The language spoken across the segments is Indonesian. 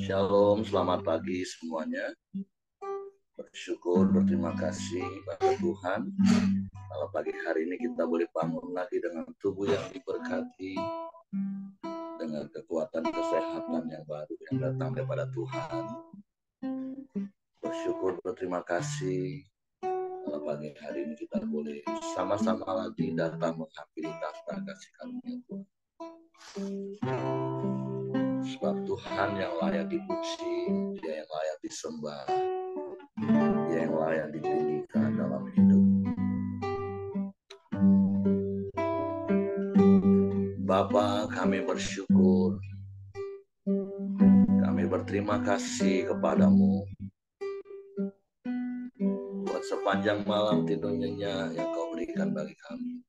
Shalom, selamat pagi semuanya. Bersyukur, berterima kasih pada Tuhan. Kalau pagi hari ini kita boleh bangun lagi dengan tubuh yang diberkati, dengan kekuatan kesehatan yang baru yang datang daripada Tuhan. Bersyukur, berterima kasih. Kalau pagi hari ini kita boleh sama-sama lagi datang menghampiri takhta kasih karunia Tuhan. Sebab Tuhan yang layak dipuji, Dia yang layak disembah, Dia yang layak ditinggikan dalam hidup. Bapa, kami bersyukur, kami berterima kasih kepadamu buat sepanjang malam tidur nyenyak yang kau berikan bagi kami.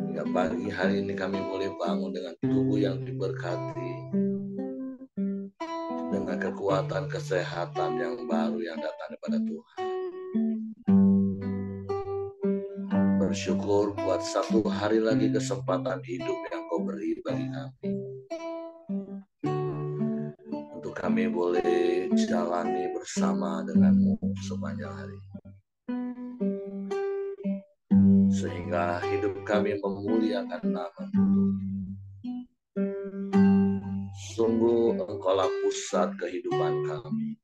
Hingga pagi hari ini kami boleh bangun dengan tubuh yang diberkati, dengan kekuatan kesehatan yang baru yang datang daripada Tuhan. Bersyukur buat satu hari lagi kesempatan hidup yang kau beri bagi kami. Untuk kami boleh jalani bersama denganmu sepanjang hari. Sehingga hidup kami memuliakan nama-Mu. Sungguh Engkaulah pusat kehidupan kami.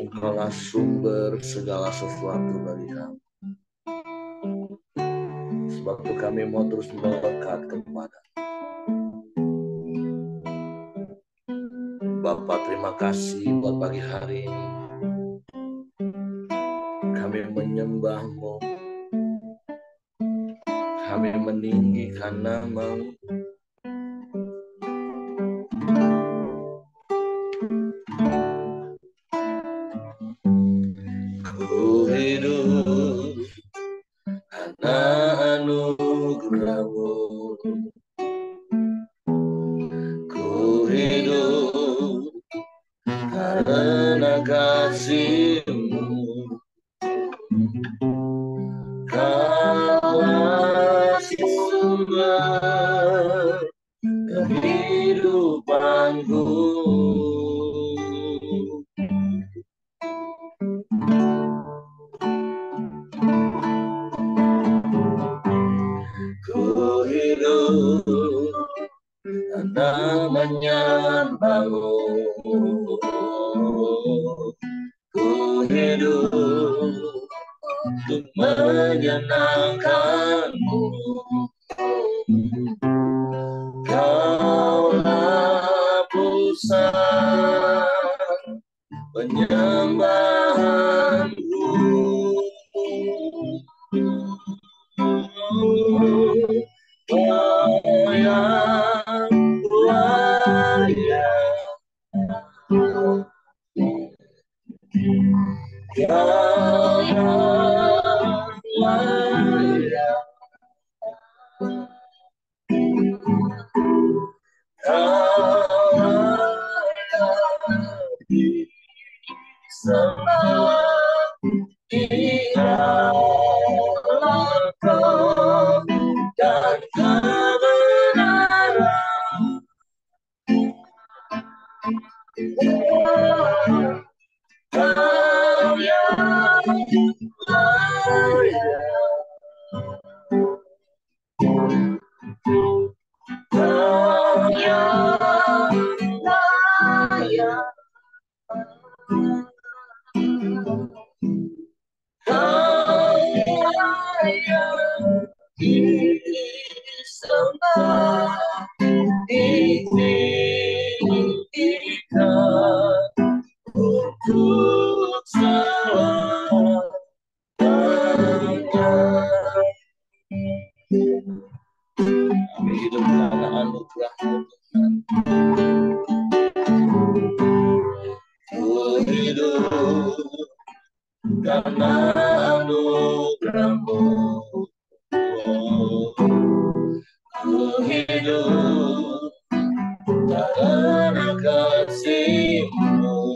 Engkaulah sumber segala sesuatu bagi kami. Sebab itu kami mau terus melekat kepada Bapa. Terima kasih buat pagi hari ini. Kami menyembah-Mu. Kami meninggikan nama-Mu. Ku hidup karena anugerah-Mu. Ku hidup karena kasih-Mu. Kaulah sumber kehidupanku. Ku hidup karena menyembah-Mu. Ku hidup untuk menyenangkan-Mu. Kaulah pusat penyembahan-Ku. Kau yang layak, Kau yang layak, Kau layak disembah. Dialah Kau dan kebenaran. Kau yang layak, Kau yang layak, Kau layak disembah, ditinggikan untuk selamanya. Kami hidup karena anugerah-Mu Tuhan. Ku hidup karena anugerah-Mu. Ku hidup karena kasih-Mu.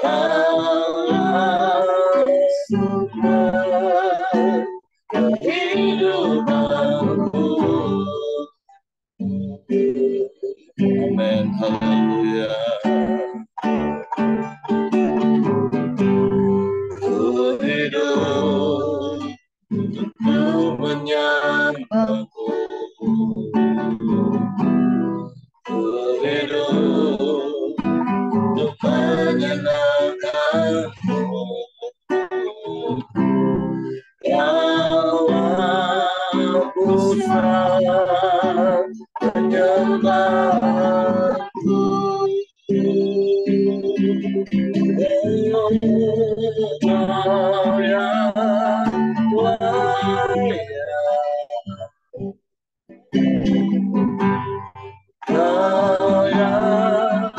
Kaulah sumber hidup untuk menyembahmu, hidup untuk menyenangkanmu. Kau pusat penyembahanku, Kau yang layak, Kau yang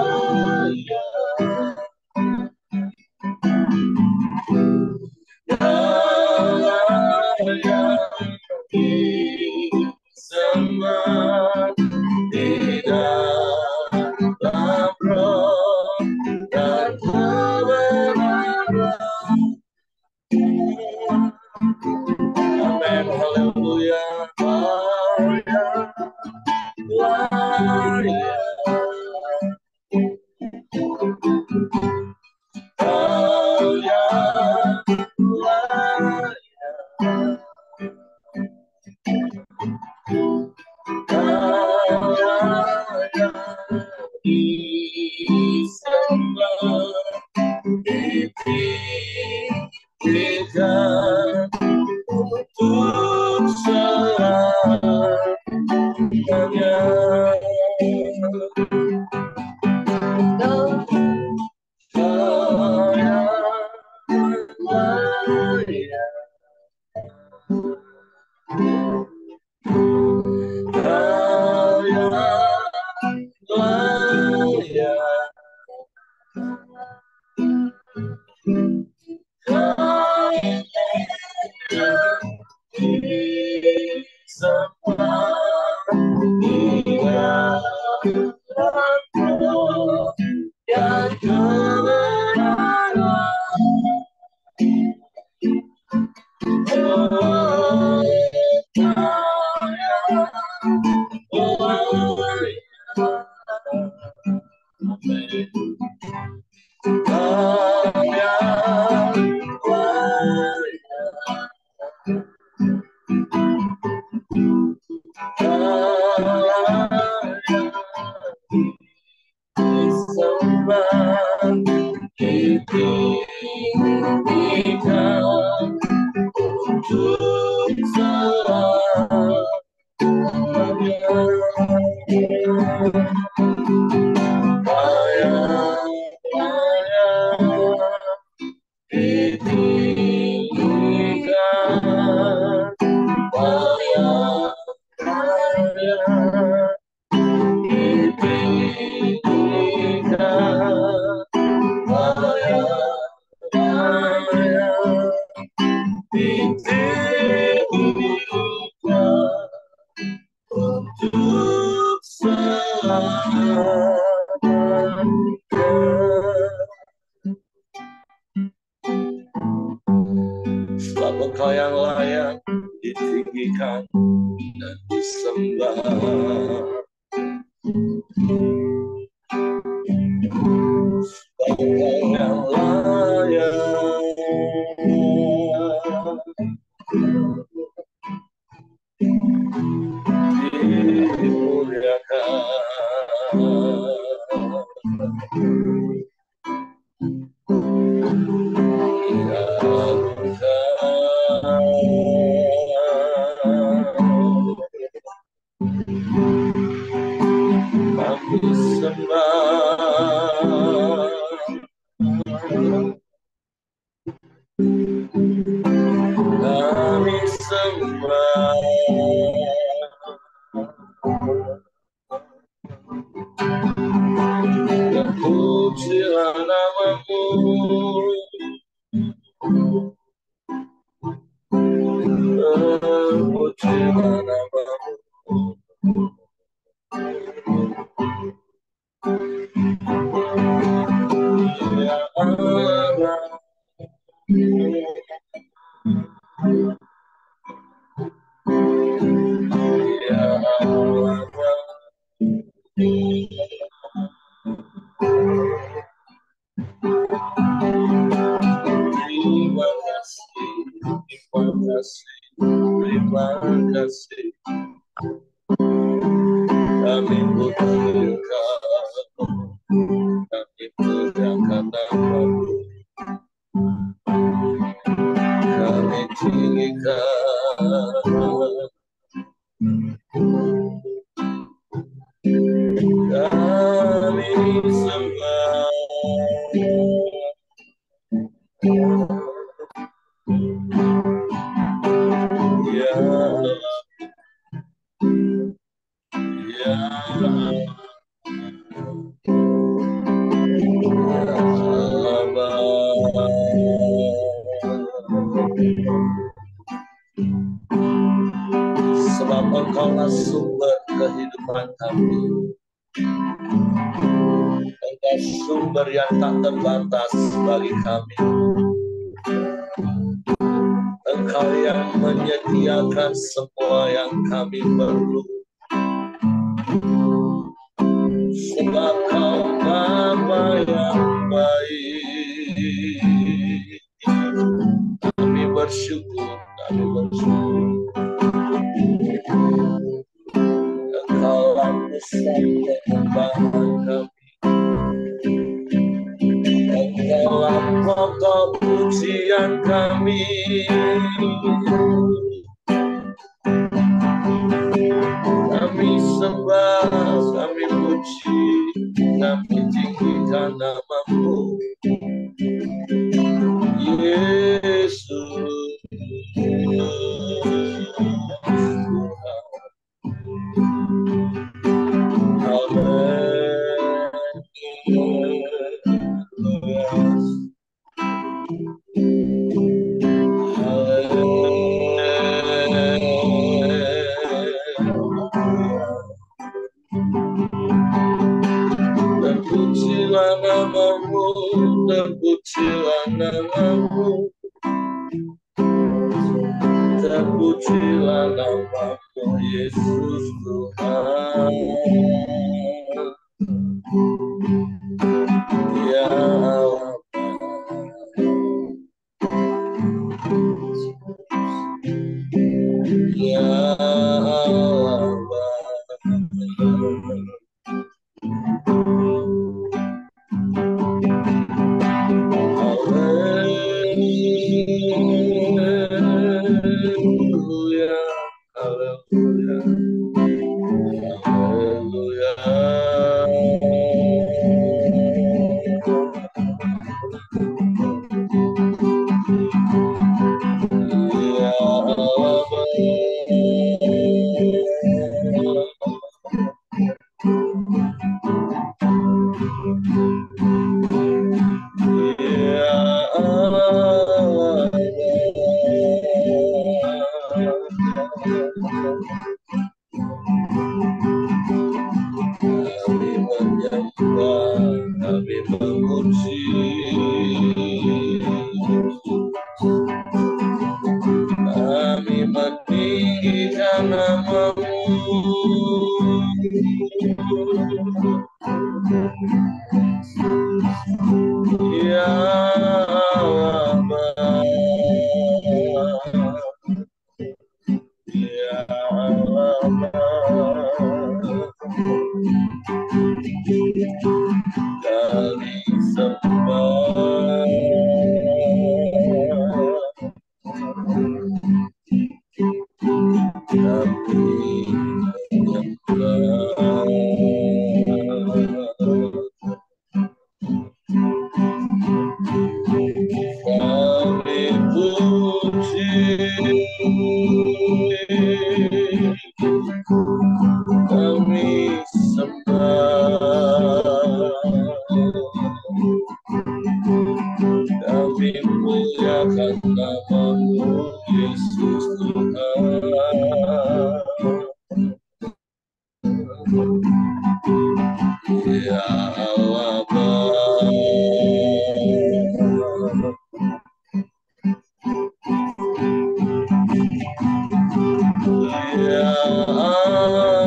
layak, Kau layak disembah di dalam roh dan kebenaran. Amin, haleluya. Kau yang layak, Kau yang layak, Kau layak disembah, ditinggikan untuk selamanya. Kau yang layak, Kau yang layak, Kau yang disembah di dalam roh dan kebenaran. Oh, Kau yang layak, Kau yang layak, Kau layak disembah, ditinggikan untuk selamanya. Kau yang layak ditinggikan, Kau yang layak ditinggikan, Kau yang layak ditinggikan untuk selamanya. Sebab Engkau yang layak ditinggikan dan disembah. Sebab Engkau yang layak kami sembah, kami sembah, pujilah namamu, pujilah namamu. Ya Allah, terima kasih. Kami puji Engkau, kami pujikan nama-Mu, kami tinggikan, kami sembah. Ya Allah, ya Allah, sebab Engkaulah sumber kehidupan kami. Engkau sumber yang tak terbatas bagi kami. Engkau yang menyediakan semua yang kami perlu. Sebab Kau Bapa yang baik. Kami bersyukur, kami bersyukur. Engkaulah pusat pengembangan kami. Engkaulah pokok pujian kami. Kami sembah, kami puji, kami tinggikan nama-Mu, Yesus. Terpujilah nama-Mu, terpujilah nama-Mu, terpujilah nama-Mu, Yesus Tuhan. Ya Allah, ya Allah. Haleluya, haleluya, haleluya. Ya Allah. Kami menyembah, kami memuji, kami meninggikan nama-Mu, ya Allah, ya Allah. Kami sembah, kami menyembah, kami puji, kami sembah, kami muliakan nama-Mu, Yesus Tuhan. Ya Allah, ya Allah.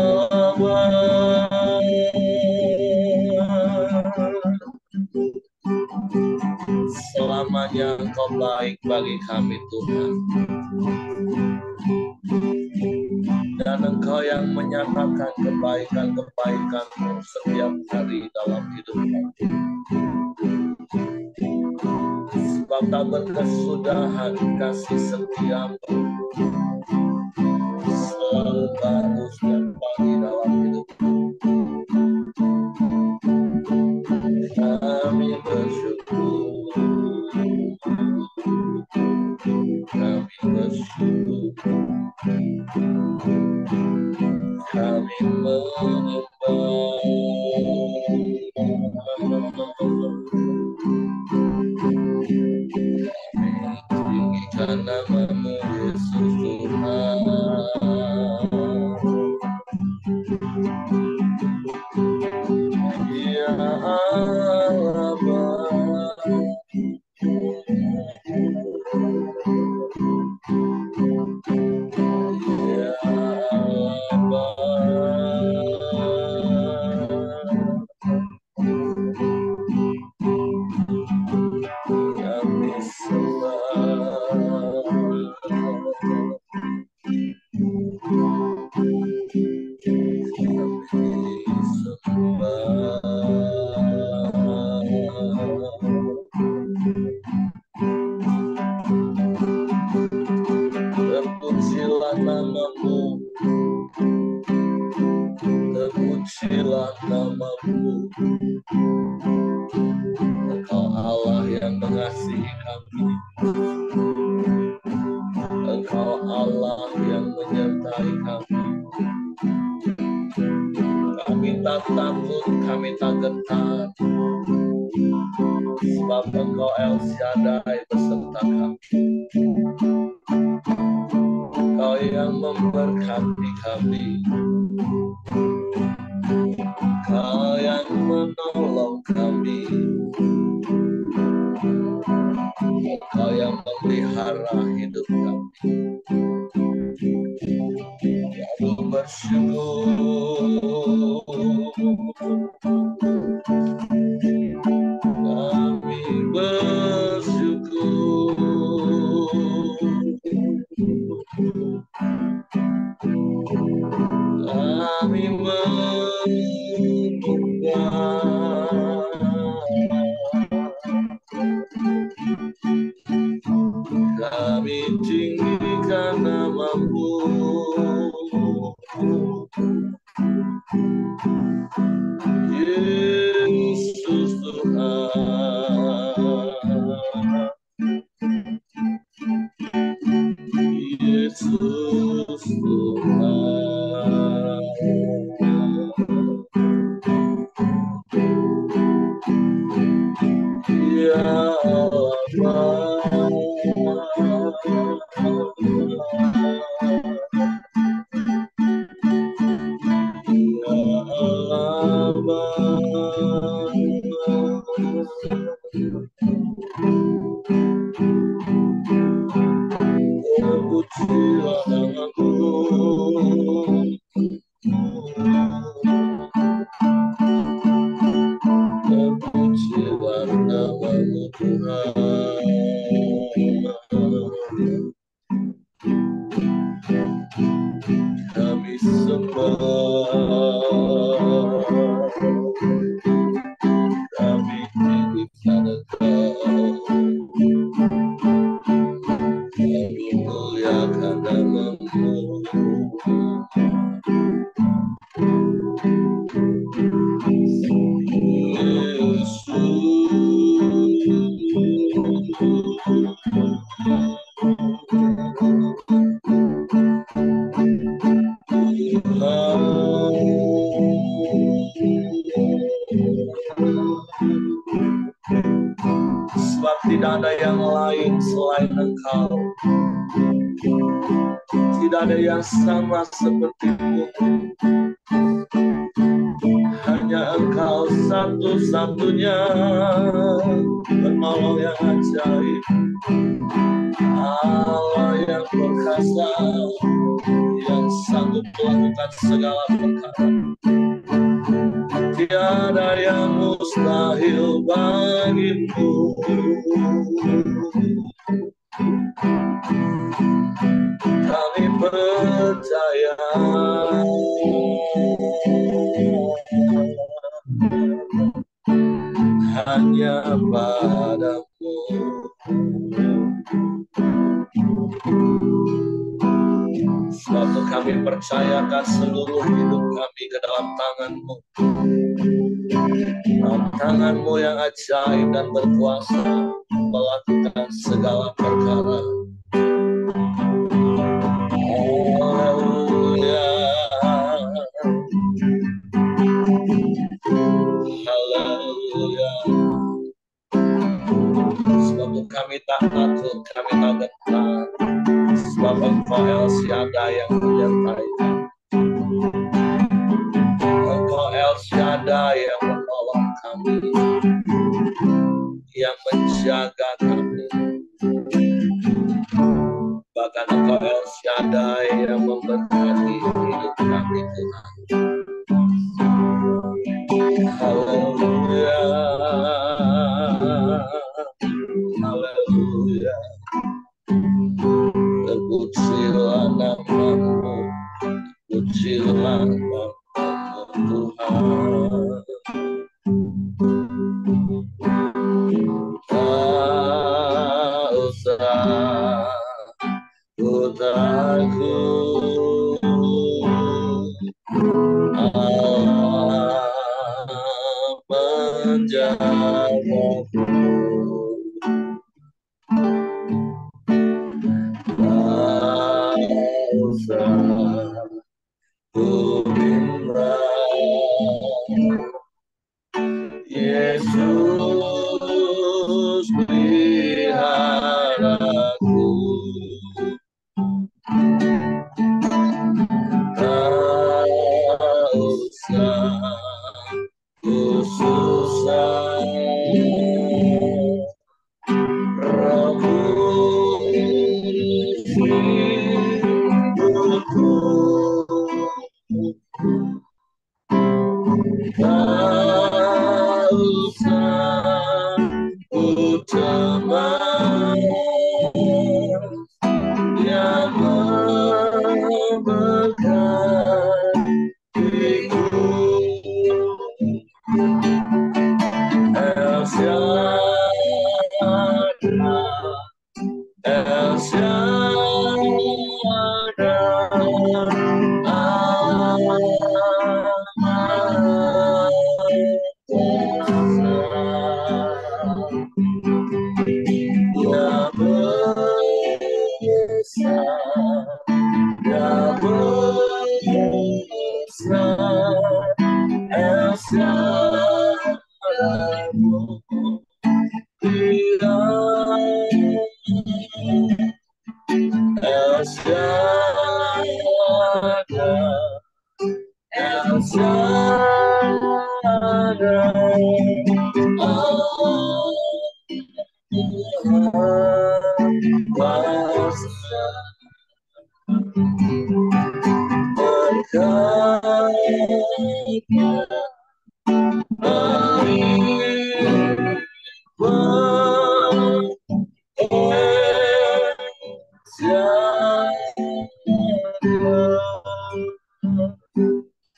Selamanya Engkau baik bagi kami Tuhan. Dan Engkau yang menyatakan kebaikan-kebaikan-Mu setiap hari dalam hidup kami. Sebab tak berkesudahan kasih setia-Mu selalu baru setiap pagi dalam hidup kami. Bersyukur, kami bersyukur, kami menyembah. Tinggikan nama-Mu Yesus Tuhan. Ya Allah Bapa, ya Allah Bapa, kami sembah. Terpujilah nama-Mu, terpujilah nama-Mu. Engkau Allah yang mengasihi kami, Engkau Allah yang menyertai kami. Kami tak takut, kami tak gentar, sebab Engkau El Shaddai beserta kami. Engkau yang memberkati kami, Engkau yang menolong kami, Engkau yang memelihara hidup kami. Kami bersyukur, kami bersyukur, kami menyembah, kami tinggikan nama-Mu Yesus Tuhan, Yesus Tuhan. Ya Allah terpujilah nama-Mu, terpujilah nama-Mu Tuhan. Kami sembah, kami tinggikan Engkau, kami muliakan nama-Mu. Sebab tidak ada yang lain selain Engkau, tidak ada yang sama seperti-Mu. Hanya Engkau satu-satunya penolong yang ajaib, Allah yang perkasa, yang sanggup melakukan segala perkara. Tiada yang mustahil bagi-Mu. hanya padamu. Suatu kami percayakan seluruh hidup kami ke dalam tangan-Mu. Tangan-Mu yang ajaib dan berkuasa melakukan segala perkara. Haleluya. Haleluya. Sebab kami tak takut, kami tak gentar. Sebab Engkau El Shaddai yang menyertai kami. Engkau El Shaddai yang menolong kami, yang menjaga kami. Bahkan Engkau El Shaddai yang memberkati hidup kami, Tuhan. Haleluya. Haleluya. Terpujilah nama-Mu, pujilah nama-Mu, Tuhan. Tak usah ku takut, Allah menjagaku. Tak usah ku bimbang, Yesus peliharaku. Tak usah ku susah, Roh Kudus hidupku. Tak usah ku cemas, Dia memberkatiku. El Shaddai, El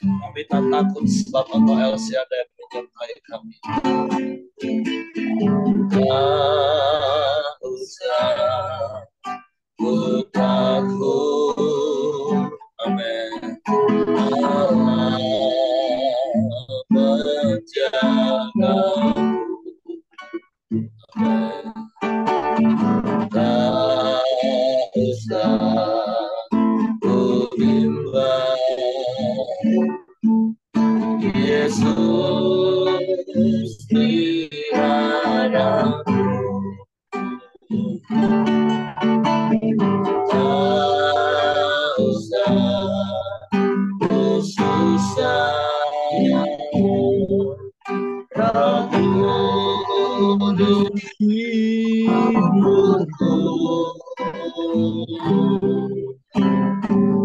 Kami tak takut sebab Engkau El Shaddai menyertai kami. Tak usah ku takut, amin. Allah menjagaku, amin. Tak usah ku bimbang, Yesus peliharaku. Tak usah ku susah, Roh Kudus hidupku.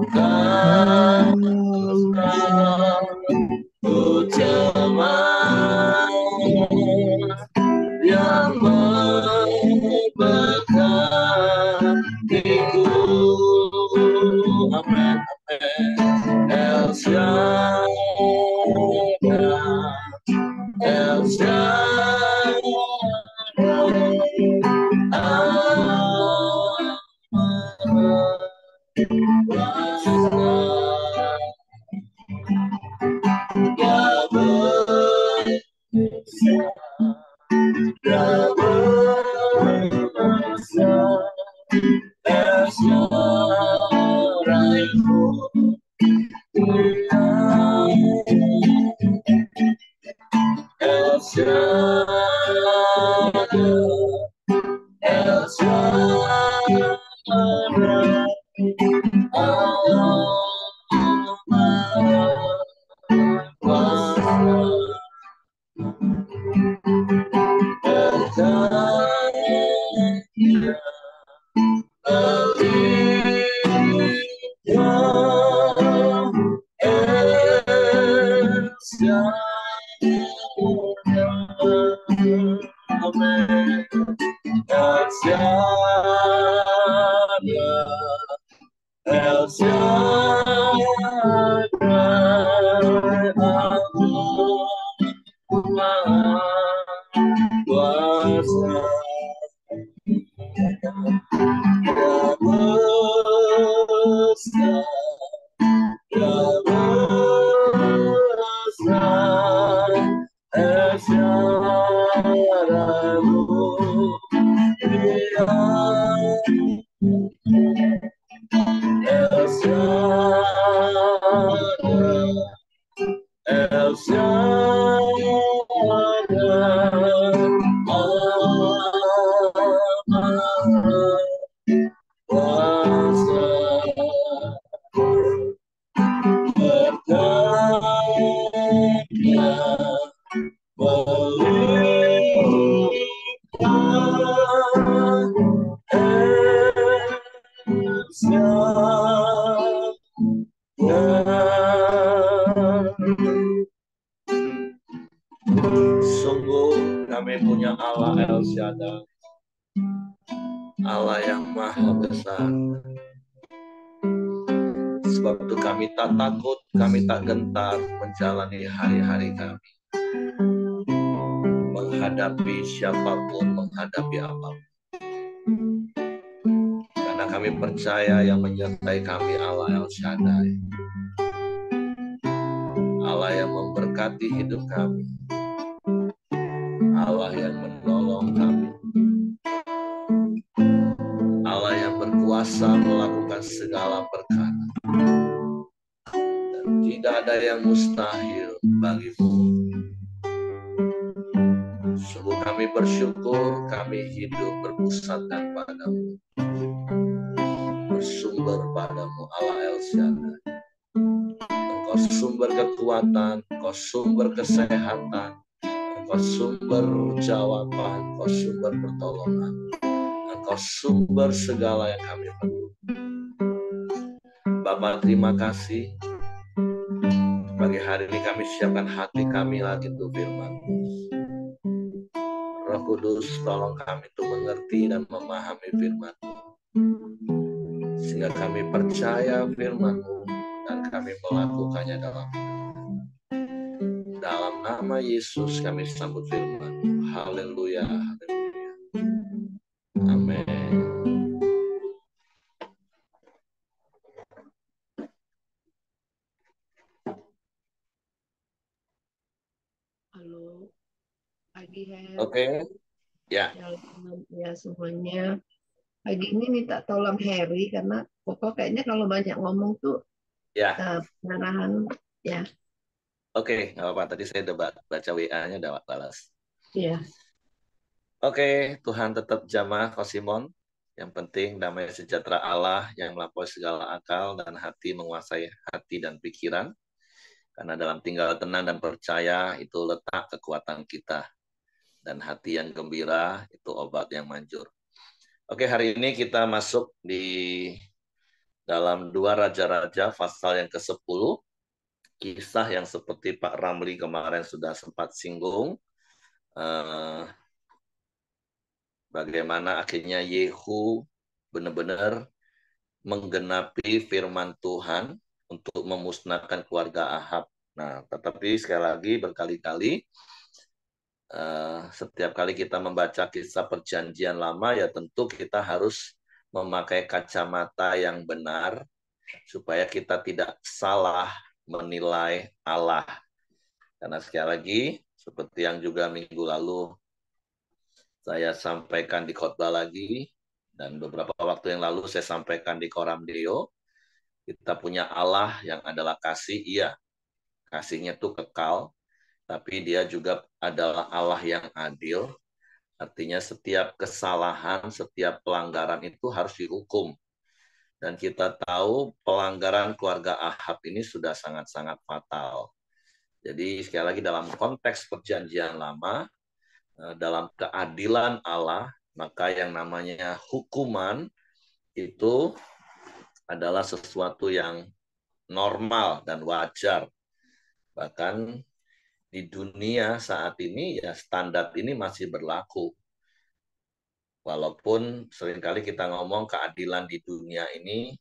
Tak usah ku cemas, Dia memberkatiku. Amin, amin. kuasa yang besar, yang besar, esaraiku, El Shaddai, El Shaddai, Allah Maha Kuasa, berkarya melimpah, El Shaddai, Amen. El Shaddai, El Shaddai, Allah Maha Kuasa, yang besar, yang besar, El Shaddai, El Shaddai, El Shaddai, Allah Maha Kuasa, berkarya melimpah, El Shaddai. Sungguh kami punya Allah El Shaddai, Allah yang maha besar. Sebab itu kami tak takut, kami tak gentar menjalani hari-hari kami, menghadapi siapapun, menghadapi apapun. Karena kami percaya yang menyertai kami Allah El Shaddai, Allah yang memberkati hidup kami, Allah yang menolong kami, Allah yang berkuasa melakukan segala perkara. Dan tidak ada yang mustahil bagimu. Sungguh kami bersyukur, kami hidup berpusatkan padamu, bersumber padamu Allah El Shaddai. Engkau sumber kekuatan, Engkau sumber kesehatan, Engkau sumber jawaban, Engkau sumber pertolongan, Engkau sumber segala yang kami perlu. Bapa, terima kasih. Pagi hari ini kami siapkan hati kami lagi untuk firman. Roh Kudus, tolong kami untuk mengerti dan memahami firman-Mu, sehingga kami percaya firman-Mu dan kami melakukannya dalam nama Yesus kami sambut firman-Mu. Haleluya, haleluya. Amin. Halo, pagi Her. Oke, ya. Shalom ya semuanya. Pagi ini minta tolong Harry karena Koko kayaknya kalau banyak ngomong tuh Ya, pendarahan ya. oke, nggak apa-apa. Tadi saya udah baca WA-nya, udah balas. Iya. Oke, Tuhan tetap jamah, Kosimon. Yang penting damai sejahtera Allah yang melampaui segala akal dan hati menguasai hati dan pikiran. Karena dalam tinggal tenang dan percaya itu letak kekuatan kita. Dan hati yang gembira itu obat yang manjur. Oke, hari ini kita masuk di dalam 2 Raja-Raja pasal yang ke-10. Kisah yang seperti Pak Ramli kemarin sudah sempat singgung. Bagaimana akhirnya Yehu benar-benar menggenapi firman Tuhan untuk memusnahkan keluarga Ahab. Nah, tetapi sekali lagi berkali-kali setiap kali kita membaca kisah perjanjian lama, ya tentu kita harus memakai kacamata yang benar supaya kita tidak salah menilai Allah. Karena sekali lagi, seperti yang juga minggu lalu saya sampaikan di khotbah lagi, dan beberapa waktu yang lalu saya sampaikan di Koram Deo, kita punya Allah yang adalah kasih, iya, kasihnya itu kekal, tapi dia juga adalah Allah yang adil, artinya setiap kesalahan, setiap pelanggaran itu harus dihukum. Dan kita tahu pelanggaran keluarga Ahab ini sudah sangat-sangat fatal. Jadi sekali lagi dalam konteks perjanjian lama, dalam keadilan Allah, maka yang namanya hukuman itu adalah sesuatu yang normal dan wajar. Bahkan di dunia saat ini ya standar ini masih berlaku. Walaupun seringkali kita ngomong keadilan di dunia ini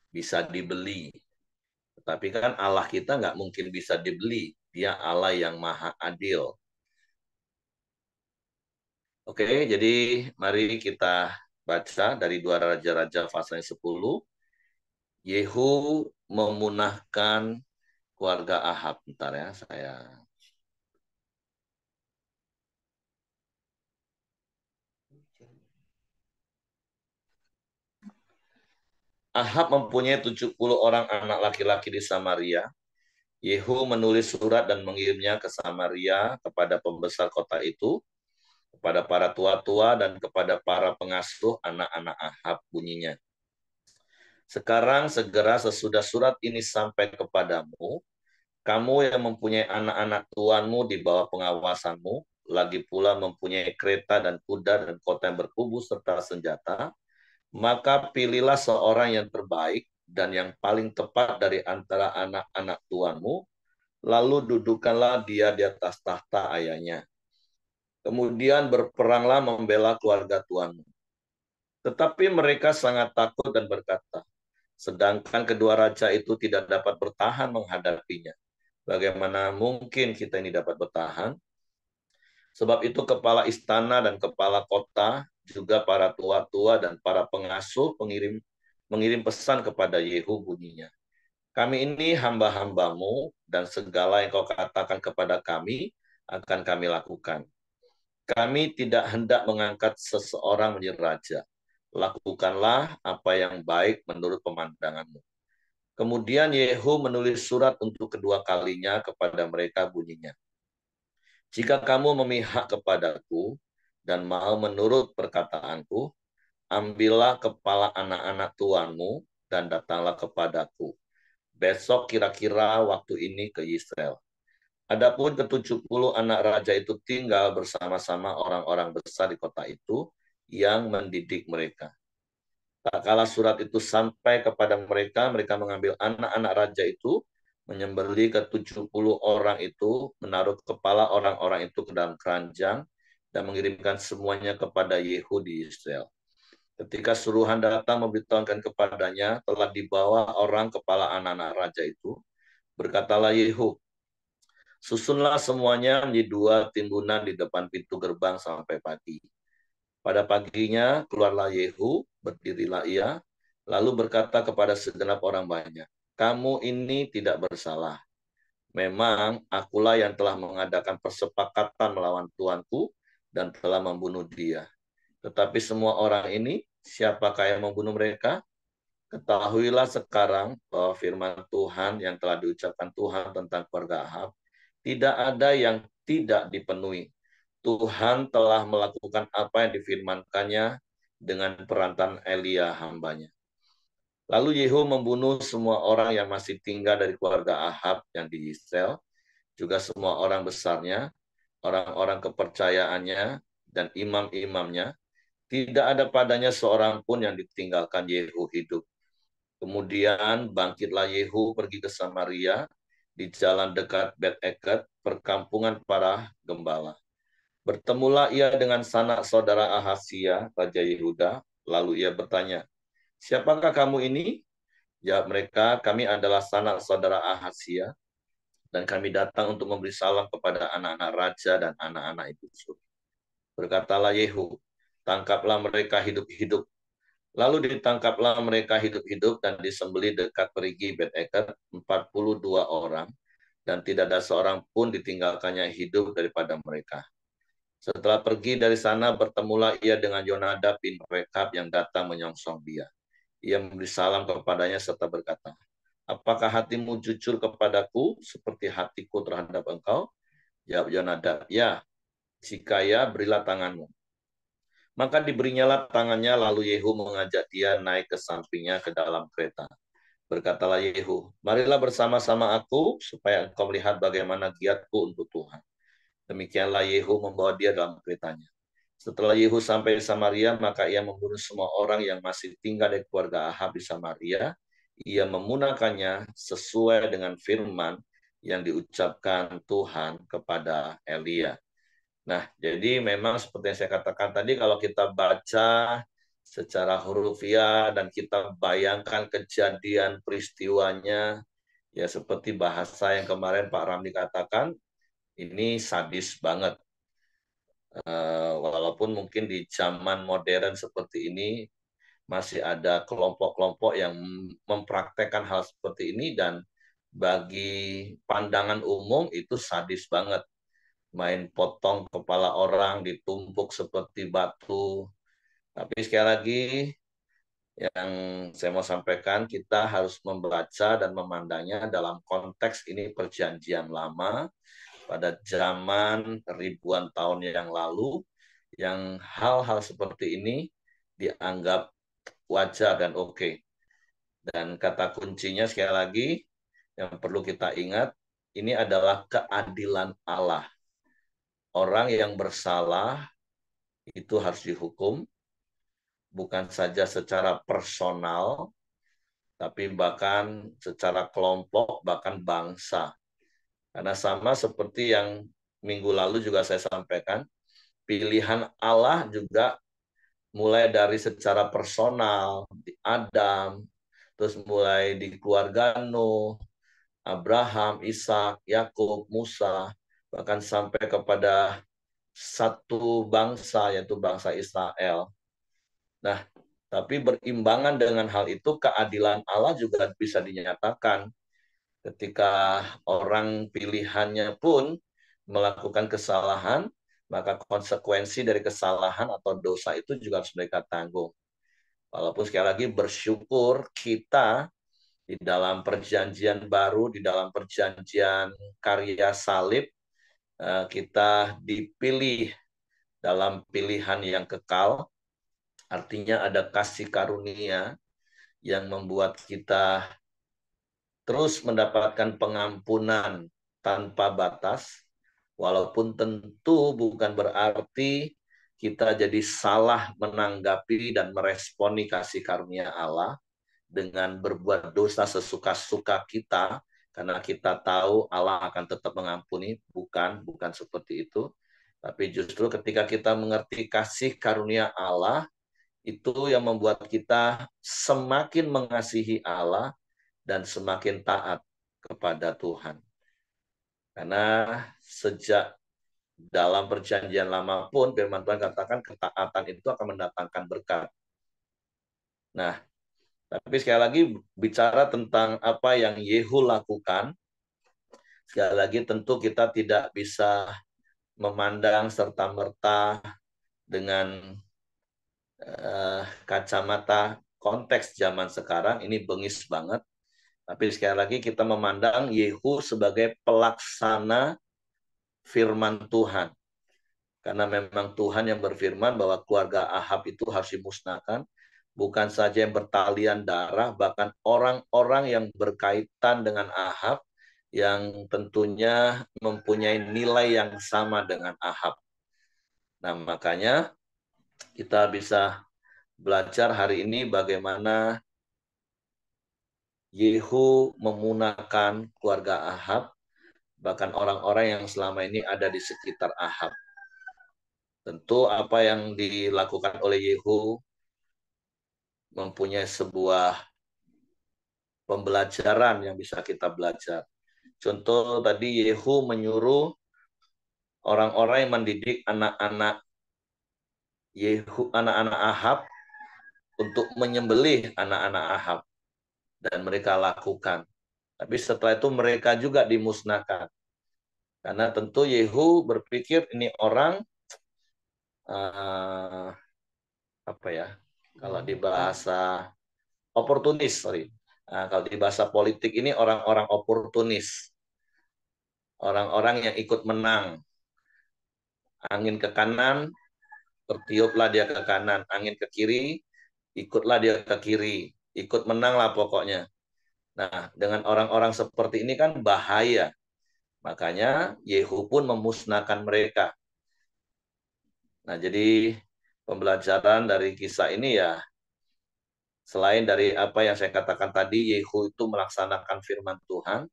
bisa dibeli. Tetapi kan Allah kita nggak mungkin bisa dibeli. Dia Allah yang maha adil. Oke, jadi mari kita baca dari 2 Raja-Raja pasal 10. Yehu memunahkan keluarga Ahab. Bentar ya, saya. Ahab mempunyai 70 orang anak laki-laki di Samaria. Yehu menulis surat dan mengirimnya ke Samaria kepada pembesar kota itu, kepada para tua-tua dan kepada para pengasuh anak-anak Ahab, bunyinya. Sekarang segera sesudah surat ini sampai kepadamu, kamu yang mempunyai anak-anak tuanmu di bawah pengawasanmu, lagi pula mempunyai kereta dan kuda dan kota yang berkubu serta senjata, maka pilihlah seorang yang terbaik dan yang paling tepat dari antara anak-anak tuanmu, lalu dudukkanlah dia di atas tahta ayahnya. Kemudian berperanglah membela keluarga tuanmu. Tetapi mereka sangat takut dan berkata, sedangkan kedua raja itu tidak dapat bertahan menghadapinya. Bagaimana mungkin kita ini dapat bertahan? Sebab itu kepala istana dan kepala kota, juga para tua-tua dan para pengasuh mengirim pesan kepada Yehu, bunyinya. Kami ini hamba-hambamu dan segala yang kau katakan kepada kami akan kami lakukan. Kami tidak hendak mengangkat seseorang menjadi raja. Lakukanlah apa yang baik menurut pemandanganmu. Kemudian Yehu menulis surat untuk kedua kalinya kepada mereka, bunyinya. Jika kamu memihak kepadaku dan mau menurut perkataanku, ambillah kepala anak-anak tuanmu dan datanglah kepadaku. Besok kira-kira waktu ini ke Israel. Adapun ke-70 anak raja itu tinggal bersama-sama orang-orang besar di kota itu yang mendidik mereka. Tak kala surat itu sampai kepada mereka, mereka mengambil anak-anak raja itu, menyembelih ke-70 orang itu, menaruh kepala orang-orang itu ke dalam keranjang, dan mengirimkan semuanya kepada Yehu di Israel. Ketika suruhan datang memberitahukan kepadanya, telah dibawa orang kepala anak-anak raja itu, berkatalah Yehu, susunlah semuanya menjadi 2 timbunan di depan pintu gerbang sampai pagi. Pada paginya keluarlah Yehu, berdirilah ia, lalu berkata kepada segenap orang banyak, kamu ini tidak bersalah. Memang akulah yang telah mengadakan persepakatan melawan tuanku dan telah membunuh dia. Tetapi semua orang ini, siapakah yang membunuh mereka? Ketahuilah sekarang bahwa firman Tuhan yang telah diucapkan Tuhan tentang keluarga Ahab, tidak ada yang tidak dipenuhi. Tuhan telah melakukan apa yang difirmankannya dengan perantaraan Elia hambanya. Lalu Yehu membunuh semua orang yang masih tinggal dari keluarga Ahab yang di Israel, juga semua orang besarnya, orang-orang kepercayaannya, dan imam-imamnya. Tidak ada padanya seorang pun yang ditinggalkan Yehu hidup. Kemudian bangkitlah Yehu pergi ke Samaria, di jalan dekat Bet-Eket, perkampungan para gembala. Bertemulah ia dengan sanak saudara Ahasia, Raja Yehuda. Lalu ia bertanya, siapakah kamu ini? Jawab mereka, kami adalah sanak saudara Ahasia, dan kami datang untuk memberi salam kepada anak-anak raja dan anak-anak ibu suri. Berkatalah Yehu, tangkaplah mereka hidup-hidup, Lalu ditangkaplah mereka hidup-hidup dan disembelih dekat perigi Bet-Eker 42 orang, dan tidak ada seorang pun ditinggalkannya hidup daripada mereka. Setelah pergi dari sana, bertemulah ia dengan Yonadab bin Rekab yang datang menyongsong dia. Ia memberi salam kepadanya serta berkata, apakah hatimu jujur kepadaku seperti hatiku terhadap engkau? Jawab Yonadab, ya. Jika ya, berilah tanganmu. Maka diberinyalah tangannya, lalu Yehu mengajak dia naik ke sampingnya ke dalam kereta. Berkatalah Yehu, marilah bersama-sama aku, supaya engkau melihat bagaimana giatku untuk Tuhan. Demikianlah Yehu membawa dia dalam keretanya. Setelah Yehu sampai di Samaria, maka ia membunuh semua orang yang masih tinggal dari keluarga Ahab di Samaria. Ia memunahkannya sesuai dengan firman yang diucapkan Tuhan kepada Elia. Nah, jadi memang seperti yang saya katakan tadi, kalau kita baca secara hurufiah dan kita bayangkan kejadian peristiwanya, ya seperti bahasa yang kemarin Pak Ramli katakan, ini sadis banget. Walaupun mungkin di zaman modern seperti ini, masih ada kelompok-kelompok yang mempraktekkan hal seperti ini, dan bagi pandangan umum itu sadis banget. Main potong kepala orang, ditumpuk seperti batu. Tapi sekali lagi, yang saya mau sampaikan, kita harus membaca dan memandangnya dalam konteks ini perjanjian lama, pada zaman ribuan tahun yang lalu, yang hal-hal seperti ini dianggap wajar dan oke. Dan kata kuncinya sekali lagi, yang perlu kita ingat, ini adalah keadilan Allah. Orang yang bersalah itu harus dihukum, bukan saja secara personal, tapi bahkan secara kelompok, bahkan bangsa. Karena sama seperti yang minggu lalu juga saya sampaikan, pilihan Allah juga mulai dari secara personal, di Adam, terus mulai di keluarga Nuh, Abraham, Ishak, Yakub, Musa, bahkan sampai kepada satu bangsa, yaitu bangsa Israel. Nah, tapi berimbangan dengan hal itu, keadilan Allah juga bisa dinyatakan ketika orang pilihannya pun melakukan kesalahan, maka konsekuensi dari kesalahan atau dosa itu juga harus mereka tanggung. Walaupun sekali lagi bersyukur kita di dalam perjanjian baru, di dalam perjanjian karya salib, kita dipilih dalam pilihan yang kekal, artinya ada kasih karunia yang membuat kita terus mendapatkan pengampunan tanpa batas, walaupun tentu bukan berarti kita jadi salah menanggapi dan meresponi kasih karunia Allah dengan berbuat dosa sesuka-suka kita, karena kita tahu Allah akan tetap mengampuni. Bukan seperti itu. Tapi justru ketika kita mengerti kasih karunia Allah, itu yang membuat kita semakin mengasihi Allah dan semakin taat kepada Tuhan. Karena sejak dalam perjanjian lama pun firman Tuhan katakan ketaatan itu akan mendatangkan berkat. Nah, tapi sekali lagi bicara tentang apa yang Yehu lakukan, sekali lagi tentu kita tidak bisa memandang serta-merta dengan kacamata konteks zaman sekarang, ini bengis banget. Tapi sekali lagi kita memandang Yehu sebagai pelaksana firman Tuhan. Karena memang Tuhan yang berfirman bahwa keluarga Ahab itu harus dimusnahkan. Bukan saja yang bertalian darah, bahkan orang-orang yang berkaitan dengan Ahab yang tentunya mempunyai nilai yang sama dengan Ahab. Nah, makanya kita bisa belajar hari ini bagaimana Yehu memunahkan keluarga Ahab, bahkan orang-orang yang selama ini ada di sekitar Ahab. Tentu apa yang dilakukan oleh Yehu mempunyai sebuah pembelajaran yang bisa kita belajar. Contoh tadi Yehu menyuruh orang-orang yang mendidik anak-anak Ahab untuk menyembelih anak-anak Ahab. Dan mereka lakukan. Tapi setelah itu mereka juga dimusnahkan. Karena tentu Yehu berpikir ini orang apa ya? Kalau di bahasa oportunis, sorry. Kalau di bahasa politik ini orang-orang oportunis. Orang-orang yang ikut menang. Angin ke kanan, bertiuplah dia ke kanan. Angin ke kiri, ikutlah dia ke kiri. Ikut menanglah pokoknya. Nah, dengan orang-orang seperti ini kan bahaya. Makanya Yehu pun memusnahkan mereka. Nah, jadi pembelajaran dari kisah ini ya, selain dari apa yang saya katakan tadi, Yehu itu melaksanakan firman Tuhan,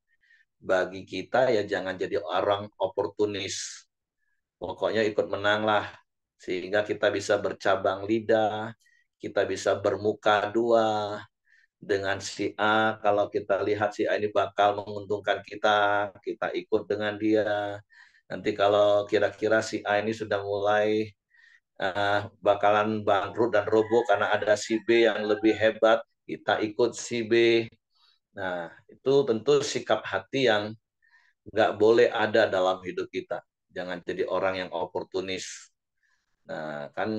bagi kita ya jangan jadi orang oportunis. Pokoknya ikut menanglah, sehingga kita bisa bercabang lidah, kita bisa bermuka dua dengan si A. Kalau kita lihat si A ini bakal menguntungkan kita, kita ikut dengan dia. Nanti kalau kira-kira si A ini sudah mulai bakalan bangkrut dan roboh karena ada si B yang lebih hebat, kita ikut si B. Nah, itu tentu sikap hati yang nggak boleh ada dalam hidup kita. Jangan jadi orang yang oportunis. Nah, kan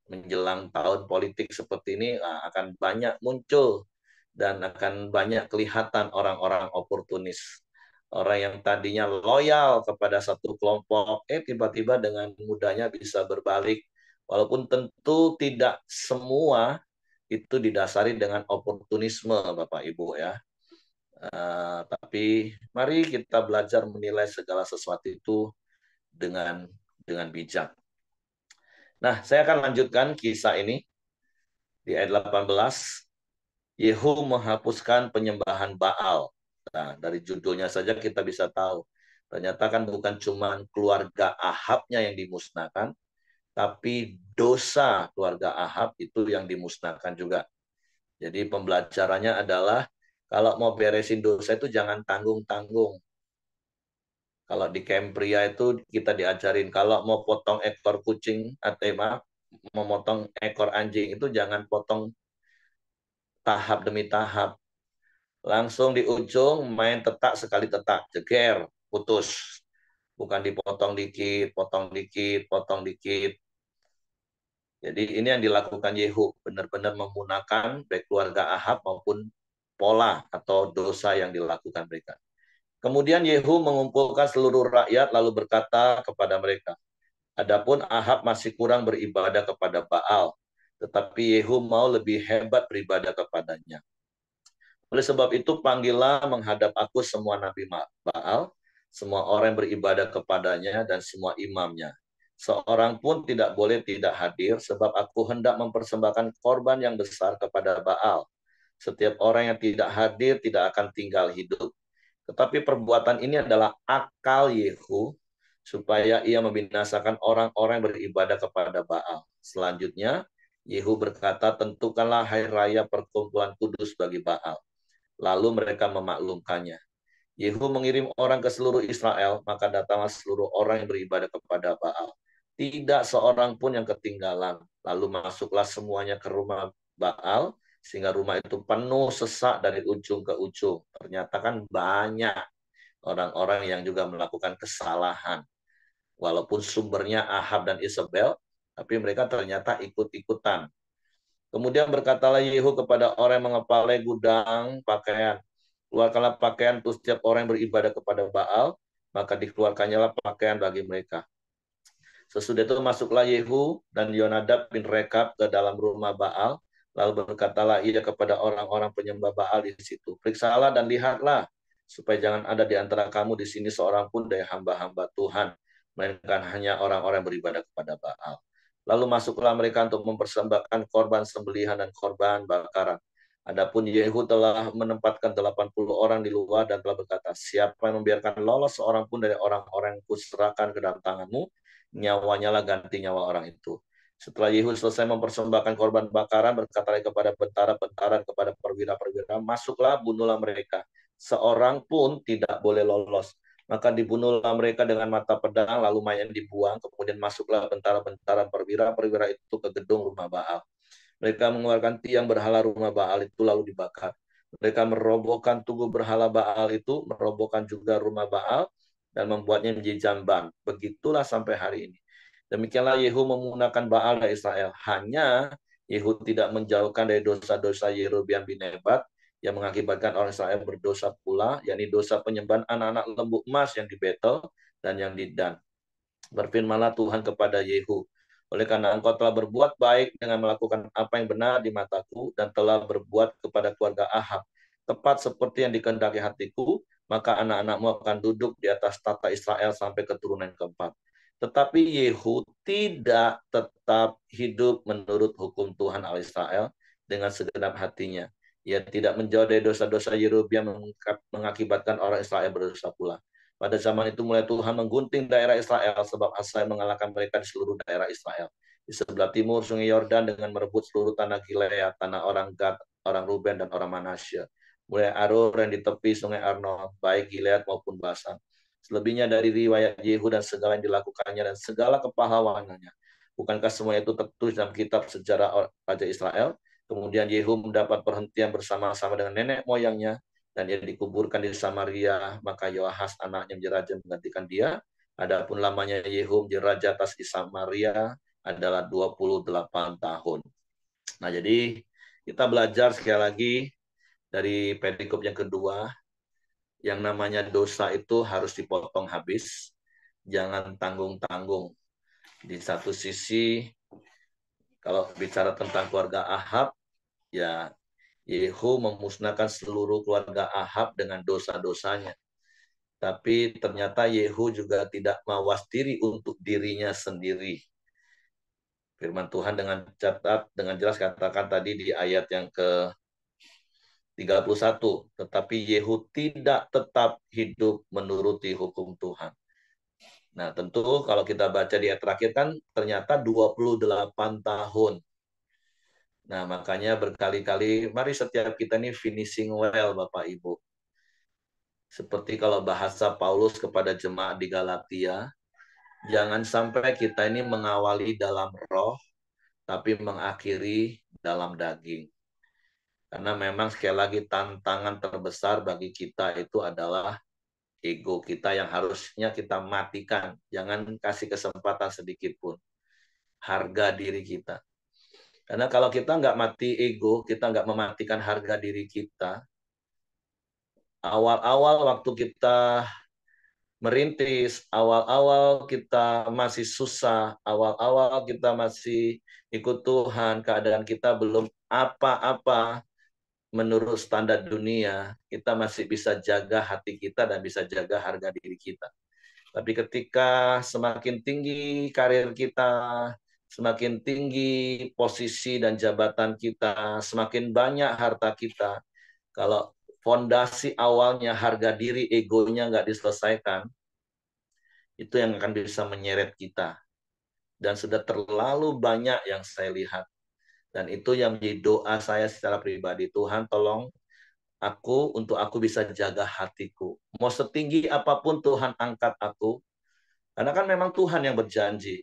menjelang tahun politik seperti ini akan banyak muncul dan akan banyak kelihatan orang-orang oportunis. Orang yang tadinya loyal kepada satu kelompok, tiba-tiba dengan mudahnya bisa berbalik. Walaupun tentu tidak semua itu didasari dengan oportunisme, Bapak Ibu ya. Tapi mari kita belajar menilai segala sesuatu itu dengan bijak. Nah, saya akan lanjutkan kisah ini di ayat 18. Yehu menghapuskan penyembahan Baal. Nah, dari judulnya saja kita bisa tahu. Ternyata kan bukan cuma keluarga Ahabnya yang dimusnahkan, tapi dosa keluarga Ahab itu yang dimusnahkan juga. Jadi pembelajarannya adalah kalau mau beresin dosa itu jangan tanggung-tanggung. Kalau di camp pria itu kita diajarin kalau mau potong ekor kucing atau mau potong ekor anjing itu jangan potong tahap demi tahap. Langsung di ujung main tetak sekali tetak, jeger, putus. Bukan dipotong dikit, potong dikit, potong dikit. Jadi ini yang dilakukan Yehu, benar-benar menggunakan baik keluarga Ahab maupun pola atau dosa yang dilakukan mereka. Kemudian Yehu mengumpulkan seluruh rakyat lalu berkata kepada mereka, adapun Ahab masih kurang beribadah kepada Baal, tetapi Yehu mau lebih hebat beribadah kepadanya. Oleh sebab itu panggillah menghadap aku semua nabi Baal, semua orang yang beribadah kepadanya dan semua imamnya. Seorang pun tidak boleh tidak hadir sebab aku hendak mempersembahkan korban yang besar kepada Baal. Setiap orang yang tidak hadir tidak akan tinggal hidup. Tetapi perbuatan ini adalah akal Yehu supaya ia membinasakan orang-orang yang beribadah kepada Baal. Selanjutnya, Yehu berkata, tentukanlah hari raya perkumpulan kudus bagi Baal. Lalu mereka memaklumkannya. Yehu mengirim orang ke seluruh Israel, maka datanglah seluruh orang yang beribadah kepada Baal. Tidak seorang pun yang ketinggalan. Lalu masuklah semuanya ke rumah Baal, sehingga rumah itu penuh sesak dari ujung ke ujung. Ternyata kan banyak orang-orang yang juga melakukan kesalahan. Walaupun sumbernya Ahab dan Isabel, tapi mereka ternyata ikut-ikutan. Kemudian berkatalah Yehu kepada orang yang mengepalai gudang pakaian, keluarkanlah pakaian untuk setiap orang yang beribadah kepada Baal, maka dikeluarkannya pakaian bagi mereka. Sesudah itu masuklah Yehu dan Yonadab bin Rekab ke dalam rumah Baal, lalu berkatalah ia kepada orang-orang penyembah Baal di situ, periksalah dan lihatlah, supaya jangan ada di antara kamu di sini seorang pun dari hamba-hamba Tuhan, melainkan hanya orang-orang beribadah kepada Baal. Lalu masuklah mereka untuk mempersembahkan korban sembelihan dan korban bakaran. Adapun Yehu telah menempatkan 80 orang di luar dan telah berkata, siapa yang membiarkan lolos seorang pun dari orang-orang yang kuserahkan ke dalam tanganmu, nyawanya lah ganti nyawa orang itu. Setelah Yehu selesai mempersembahkan korban bakaran, berkata kepada bentara-bentara, kepada perwira-perwira, masuklah, bunuhlah mereka. Seorang pun tidak boleh lolos. Maka dibunuhlah mereka dengan mata pedang, lalu mayat dibuang, kemudian masuklah bentara-bentara perwira-perwira itu ke gedung rumah Baal. Mereka mengeluarkan tiang berhala rumah Baal itu lalu dibakar. Mereka merobohkan tugu berhala Baal itu, merobohkan juga rumah Baal, dan membuatnya menjadi jamban. Begitulah sampai hari ini. Demikianlah Yehu menggunakan Baal dari Israel. Hanya Yehu tidak menjauhkan dari dosa-dosa Yerobeam bin Nebat yang mengakibatkan orang Israel berdosa pula, yakni dosa penyembahan anak-anak lembu emas yang di Betel dan yang di Dan. Berfirmanlah Tuhan kepada Yehu, oleh karena engkau telah berbuat baik dengan melakukan apa yang benar di mataku dan telah berbuat kepada keluarga Ahab, tepat seperti yang dikehendaki hatiku, maka anak-anakmu akan duduk di atas tata Israel sampai keturunan keempat. Tetapi Yehu tidak tetap hidup menurut hukum Tuhan Allah Israel dengan segenap hatinya. Ia tidak menjauh dari dosa-dosa Yerobeam mengakibatkan orang Israel berdosa pula. Pada zaman itu mulai Tuhan menggunting daerah Israel sebab Hazael mengalahkan mereka di seluruh daerah Israel. Di sebelah timur sungai Yordan dengan merebut seluruh tanah Gilead, tanah orang Gad, orang Ruben, dan orang Manasye. Mulai Aror yang di tepi sungai Arnon, baik Gilead maupun Basan. Selebihnya dari riwayat Yehu dan segala yang dilakukannya dan segala kepahlawanannya. Bukankah semua itu tertulis dalam kitab sejarah Raja Israel? Kemudian Yehu mendapat perhentian bersama-sama dengan nenek moyangnya, dan ia dikuburkan di Samaria, maka Yoahas anaknya menjadi raja menggantikan dia. Adapun lamanya Yehu menjadi raja atas di Samaria adalah 28 tahun. Nah, jadi kita belajar sekali lagi dari perikop yang kedua, yang namanya dosa itu harus dipotong habis, jangan tanggung-tanggung. Di satu sisi, kalau bicara tentang keluarga Ahab, ya Yehu memusnahkan seluruh keluarga Ahab dengan dosa-dosanya. Tapi ternyata Yehu juga tidak mawas diri untuk dirinya sendiri. Firman Tuhan dengan jelas katakan tadi di ayat yang ke-31. Tetapi Yehu tidak tetap hidup menuruti hukum Tuhan. Nah, tentu kalau kita baca di ayat terakhir kan ternyata 28 tahun. Nah, makanya berkali-kali, mari setiap kita ini finishing well, Bapak Ibu. Seperti kalau bahasa Paulus kepada jemaat di Galatia, jangan sampai kita ini mengawali dalam roh, tapi mengakhiri dalam daging. Karena memang sekali lagi tantangan terbesar bagi kita itu adalah ego kita yang harusnya kita matikan. Jangan kasih kesempatan sedikit pun. Harga diri kita. Karena kalau kita nggak mati ego, kita nggak mematikan harga diri kita, awal-awal waktu kita merintis, awal-awal kita masih susah, awal-awal kita masih ikut Tuhan, keadaan kita belum apa-apa menurut standar dunia, kita masih bisa jaga hati kita dan bisa jaga harga diri kita. Tapi ketika semakin tinggi karir kita, semakin tinggi posisi dan jabatan kita, semakin banyak harta kita, kalau fondasi awalnya harga diri egonya nggak diselesaikan, itu yang akan bisa menyeret kita. Dan sudah terlalu banyak yang saya lihat. Dan itu yang menjadi doa saya secara pribadi. Tuhan tolong untuk aku bisa jaga hatiku. Mau setinggi apapun Tuhan angkat aku. Karena kan memang Tuhan yang berjanji.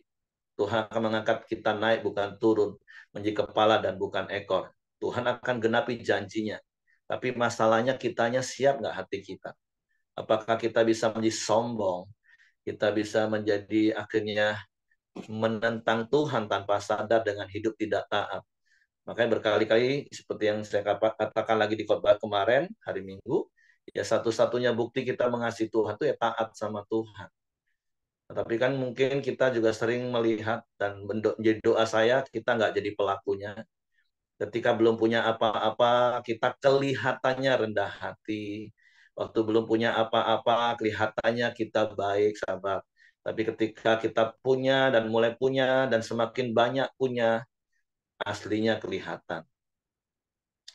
Tuhan akan mengangkat kita naik bukan turun. Menjadi kepala dan bukan ekor. Tuhan akan genapi janjinya. Tapi masalahnya kitanya siap nggak hati kita? Apakah kita bisa menjadi sombong? Kita bisa menjadi akhirnya menentang Tuhan tanpa sadar dengan hidup tidak taat. Makanya berkali-kali seperti yang saya katakan lagi di khotbah kemarin hari Minggu, ya satu-satunya bukti kita mengasihi Tuhan itu ya taat sama Tuhan. Tapi kan mungkin kita juga sering melihat dan menjadi doa saya kita nggak jadi pelakunya. Ketika belum punya apa-apa, kita kelihatannya rendah hati. Waktu belum punya apa-apa, kelihatannya kita baik, sahabat. Tapi ketika kita punya dan mulai punya dan semakin banyak punya, aslinya kelihatan.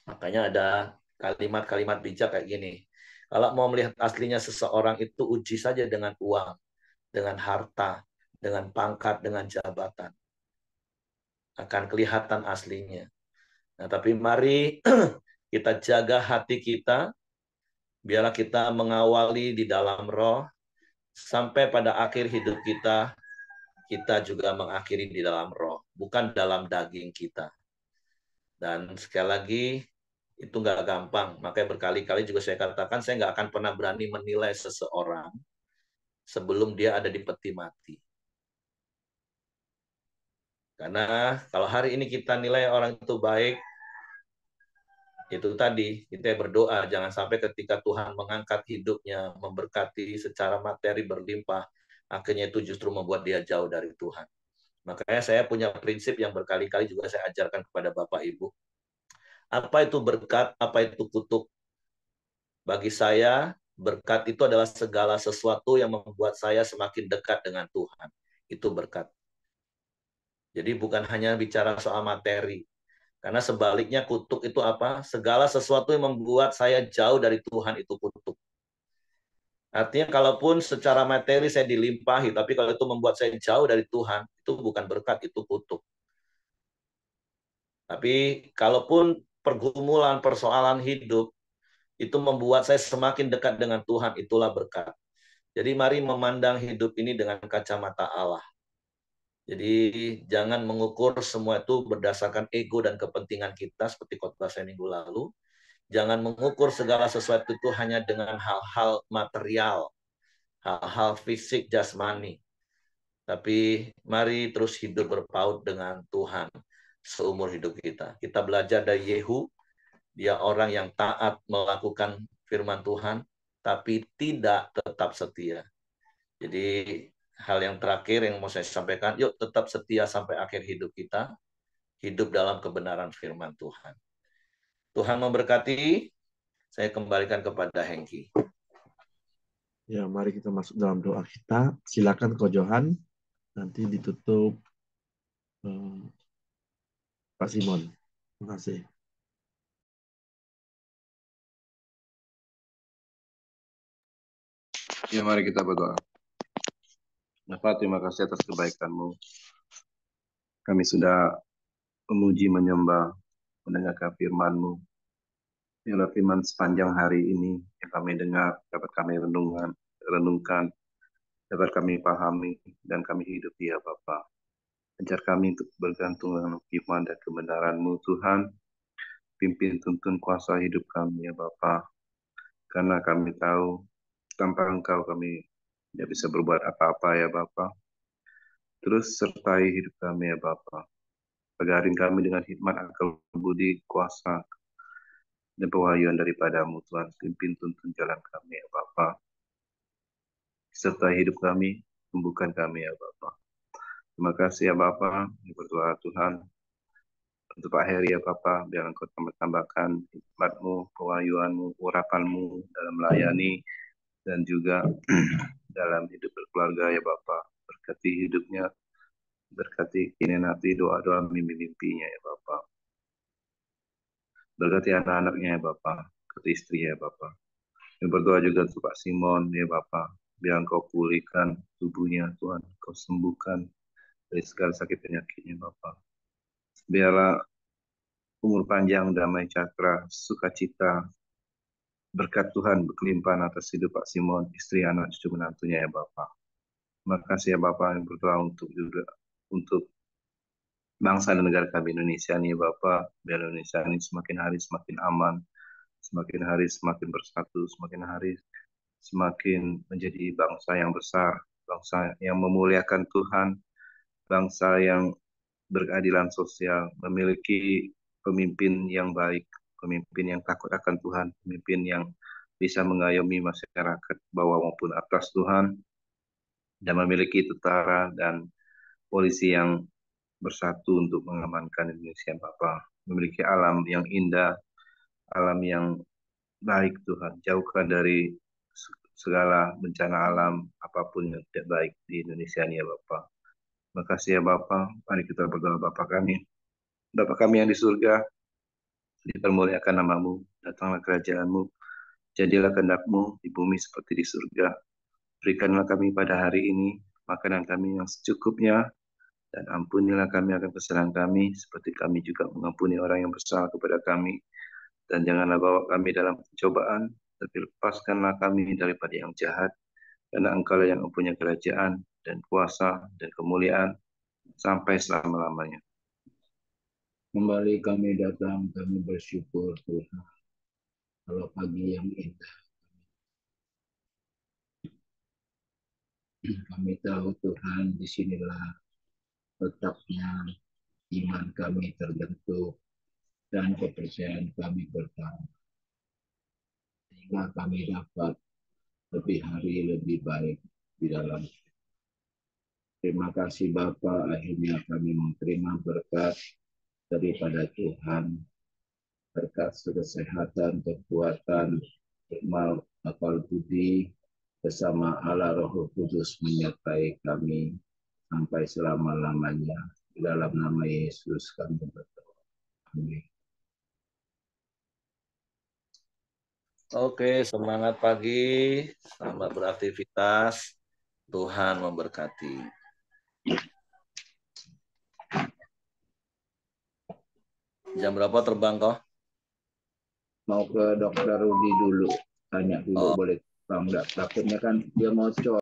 Makanya ada kalimat-kalimat bijak kayak gini. Kalau mau melihat aslinya seseorang itu uji saja dengan uang, dengan harta, dengan pangkat, dengan jabatan. Akan kelihatan aslinya. Nah, tapi mari kita jaga hati kita, biarlah kita mengawali di dalam roh, sampai pada akhir hidup kita juga mengakhiri di dalam roh, bukan dalam daging kita. Dan sekali lagi, itu nggak gampang. Makanya berkali-kali juga saya katakan, saya nggak akan pernah berani menilai seseorang sebelum dia ada di peti mati. Karena kalau hari ini kita nilai orang itu baik, itu tadi, kita berdoa, jangan sampai ketika Tuhan mengangkat hidupnya, memberkati secara materi berlimpah, akhirnya itu justru membuat dia jauh dari Tuhan. Makanya saya punya prinsip yang berkali-kali juga saya ajarkan kepada Bapak Ibu. Apa itu berkat, apa itu kutuk? Bagi saya, berkat itu adalah segala sesuatu yang membuat saya semakin dekat dengan Tuhan. Itu berkat. Jadi bukan hanya bicara soal materi. Karena sebaliknya kutuk itu apa? Segala sesuatu yang membuat saya jauh dari Tuhan itu kutuk. Artinya kalaupun secara materi saya dilimpahi, tapi kalau itu membuat saya jauh dari Tuhan, itu bukan berkat, itu kutuk. Tapi kalaupun pergumulan, persoalan hidup, itu membuat saya semakin dekat dengan Tuhan, itulah berkat. Jadi mari memandang hidup ini dengan kacamata Allah. Jadi jangan mengukur semua itu berdasarkan ego dan kepentingan kita seperti khotbah saya minggu lalu. Jangan mengukur segala sesuatu itu hanya dengan hal-hal material, hal-hal fisik jasmani. Tapi mari terus hidup berpaut dengan Tuhan seumur hidup kita. Kita belajar dari Yehu, dia orang yang taat melakukan firman Tuhan, tapi tidak tetap setia. Jadi hal yang terakhir yang mau saya sampaikan, yuk tetap setia sampai akhir hidup kita, hidup dalam kebenaran firman Tuhan. Tuhan memberkati, saya kembalikan kepada Hengki. Ya, mari kita masuk dalam doa kita. Silakan Ko Johan, nanti ditutup Pak Simon. Terima kasih. Ya, mari kita berdoa. Bapak, terima kasih atas kebaikan-Mu. Kami sudah memuji, menyembah, mendengarkan firman-Mu. Biarlah firman sepanjang hari ini yang kami dengar, dapat kami renungkan, dapat kami pahami, dan kami hidupi ya Bapak. Ajar kami untuk bergantung dengan firman dan kebenaran-Mu, Tuhan. Pimpin, tuntun, kuasa hidup kami ya Bapak. Karena kami tahu, tanpa Engkau kami tidak bisa berbuat apa-apa ya Bapak. Terus sertai hidup kami ya Bapak. Pagarin kami dengan hikmat, akal budi, kuasa, dan pewahyuan daripadamu Tuhan. Pimpin tuntun jalan kami ya Bapa. Serta hidup kami, tumbuhkan kami ya Bapa. Terima kasih ya Bapa. Berdoa Tuhan untuk Pak Heri ya Bapa. Biar Engkau tambahkan hikmatmu, pewahyuanmu, urapanmu dalam melayani dan juga dalam hidup berkeluarga ya Bapa. Berkati hidupnya, berkati kini nanti doa-doa mimpi-mimpinya ya Bapa. Berkati anak-anaknya ya Bapak, berkati istri ya Bapak. Yang berdoa juga untuk Pak Simon ya Bapak. Biar Engkau pulihkan tubuhnya Tuhan, Engkau sembuhkan dari segala sakit penyakitnya Bapak. Biarlah umur panjang, damai sejahtera, sukacita, berkat Tuhan berkelimpahan atas hidup Pak Simon, istri, anak, cucu menantunya ya Bapak. Terima kasih ya Bapak yang berdoa untuk bangsa dan negara kami Indonesia nih Bapak. Biar Indonesia ini semakin hari semakin aman, semakin hari semakin bersatu, semakin hari semakin menjadi bangsa yang besar, bangsa yang memuliakan Tuhan, bangsa yang berkeadilan sosial, memiliki pemimpin yang baik, pemimpin yang takut akan Tuhan, pemimpin yang bisa mengayomi masyarakat bawah maupun atas Tuhan, dan memiliki tentara dan polisi yang bersatu untuk mengamankan Indonesia Bapak. Memiliki alam yang indah, alam yang baik Tuhan. Jauhkan dari segala bencana alam apapun yang tidak baik di Indonesia ini ya Bapak. Terima kasih ya Bapak. Mari kita berdoa Bapak kami. Bapak kami yang di surga, dipermuliakan namamu, datanglah kerajaanmu, jadilah kehendak-Mu di bumi seperti di surga. Berikanlah kami pada hari ini makanan kami yang secukupnya, dan ampunilah kami akan kesalahan kami, seperti kami juga mengampuni orang yang bersalah kepada kami. Dan janganlah bawa kami dalam pencobaan, tapi lepaskanlah kami daripada yang jahat, karena Engkau yang mempunyai kerajaan dan kuasa dan kemuliaan sampai selama-lamanya. Kembali kami datang, kami bersyukur Tuhan. Kalau pagi yang indah, kami tahu Tuhan, disinilah letaknya iman kami terbentuk dan kepercayaan kami bertambah. Sehingga kami dapat lebih hari lebih baik di dalam. Terima kasih Bapa, akhirnya kami menerima berkat daripada Tuhan, berkat kesehatan, kekuatan, hikmat, akal budi, bersama Allah Roh Kudus menyertai kami sampai selama-lamanya. Di dalam nama Yesus kami berdoa. Amin. Oke, semangat pagi, selamat beraktivitas. Tuhan memberkati. Jam berapa terbang kau? Mau ke dokter Rudi dulu, tanya dulu boleh Bang, enggak takutnya kan dia mau